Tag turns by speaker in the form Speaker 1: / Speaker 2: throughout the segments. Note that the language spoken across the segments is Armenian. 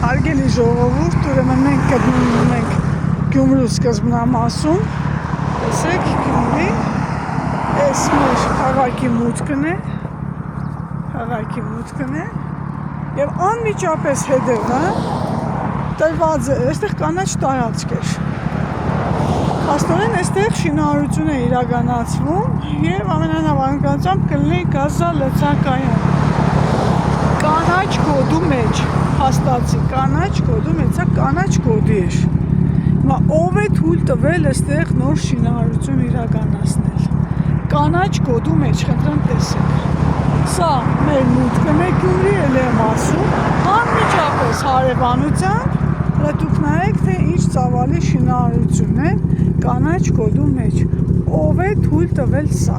Speaker 1: Հարգելի ժողովուրդ, ուրեմն մենք գտնվում ենք Գյումրու սկզբնամասում, տեսեք Գյումրի, այս մեր քաղաքի մուտքն է, և անմիջապես հետևը տրված է, այստեղ կանաչ տարածք էր, փաստորեն այստեղ շինարարություն է իրականացվում և ամենանավանկացությամբ կլինի գազալցակայան, կանաչ կոդու մեջ, հաստացի, կանաչ կոդու մեջ, սա կանաչ կոդի էր, ով է թույլ տվել այստեղ նոր շինարարություն իրականացնել, կանաչ կոդու մեջ, խնդրեմ տեսեք, սա մեր մուտքն է Գյումրի, էլ եմ ասում, անմիջապես հարևանությամբ, դուք նայեք, թե ինչ ծավալի շինարարություն է կանաչ կոդու մեջ, ով է թույլ տվել սա,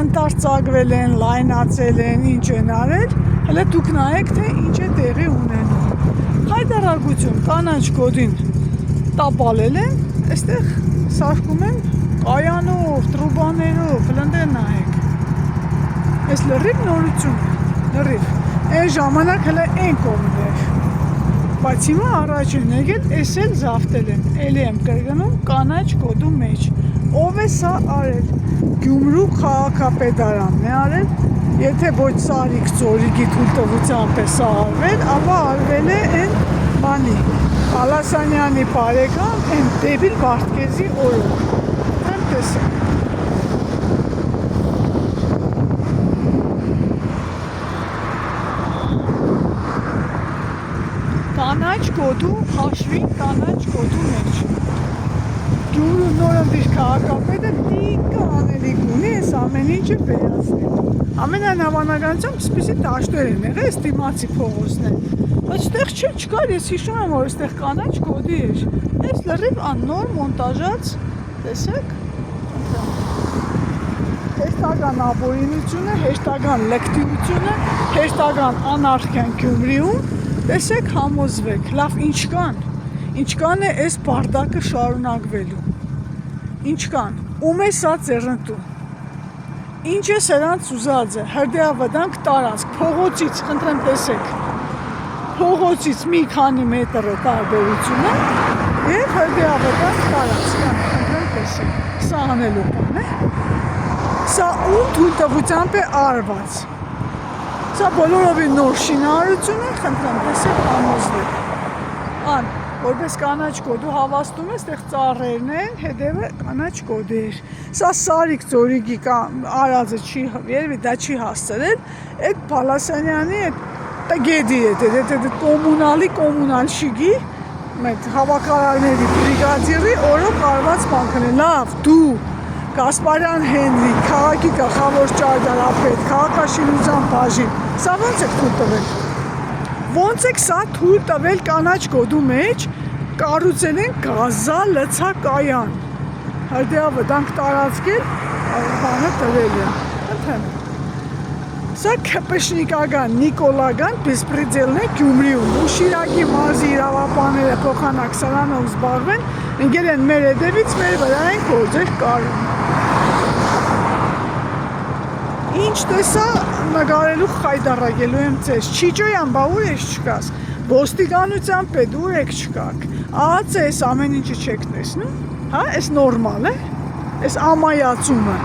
Speaker 1: ընդարձակվել են, լայնացել են, ինչ են արել, հələ դուք նայեք, թե ինչ է տեղի ունենում, հայտարարություն, կանաչ կոդին տապալել են, այստեղ սարքում են կայանով, տրուբաներով, հլնդեր նայեք, այս լրիվ նորություն է, լրիվ, այն ժամանակ հələ այն կողմն էր, բայց հիմա առաջ են եկել, այս էլ զավթել են, էլի եմ կրկնում կանաչ կոդու մեջ, ով է սա արել, Գյումրու քաղաքապետարանն է արել, եթե ոչ Սարիկ Ծորիկի թույլտվությամբ է սա արվել, ապա արվել է այն բանի, Ալասանյանի բարեկամ, այն Դեբիլ Վարդգեզի օրոք, եմ տեսեք, կանաչ կոդու, հաշվի կանաչ կոդու մեջ, Գյումրու նորընտիր քաղաքապետը լիքը անելիք ունի այս ամեն ինչը վերացնել, ամենանավանականությամբ սպիսի դաշտեր են եղել, այս դիմացի փողոցն է, բայց այստեղ չկար, ես հիշում եմ, որ այստեղ կանաչ կոդի էր, այս լրիվ աննոր մոնտաժած, տեսեք, հեշտական ապօրինությունը, հեշտական լկտիությունը, հեշտական անարխիան Գյումրիում, տեսեք համոզվեք, լավ ինչ կան է այս բարդակը շարունակվելու, ինչ կան, ում է սա ձեռնտու, ինչ է սրանց ուզածը, հրդեհավտանք տարածք, փողոցից, խնդրեմ տեսեք, փողոցից մի քանի մետր է տարբերությունը և հրդեհավտանք տարածք, խնդրեմ տեսեք, սա անելու բան է, սա ում թույլտվությամբ է արված, սա բոլորովին նոր շինարարություն է, խնդրեմ տեսեք համոզվեք, որպես կանաչ կոդու հավաստում է, ստեղ ծառերն են, հետևը կանաչ կոդի էր, սա Սարիկ Ծորիկի արածը երևի դա չի հասցրել, այդ Բալասանյանի տգեդի է, կոմունալշիգի, հավաքարարների բրիգադիրի օրոք արված բանքն է, լավ, դու, Գասպարյան Հենրի, քաղաքի գլխավոր ճարտարապետ, քաղաքաշինության բաժին, սա ոնց եք թույլ տվել, ոնց եք սա թույլ տվել կանաչ կոդու մեջ, կառուցել են գազալցակայան, հրդեհավտանք տարածքել, բանը տվել են, սա քպշնիկական, նիկոլական բեսպրեդելն է Գյումրիում, ու Շիրակի մարզի իրավապահները փոխանակ սրանով զբաղվեն, ընկել են մեր հետևից, մեր վրա են գործեր կարում, ինչ տեսա նկարելու խայտառակելու եմ ձեզ, Չիչոյան, բա ուր ես չկաս, ոստիկանության պետ ուր եք չկաք, ահաց է այս ամեն ինչը չեք տեսնում, այս նորմալ է, այս ամայացումը,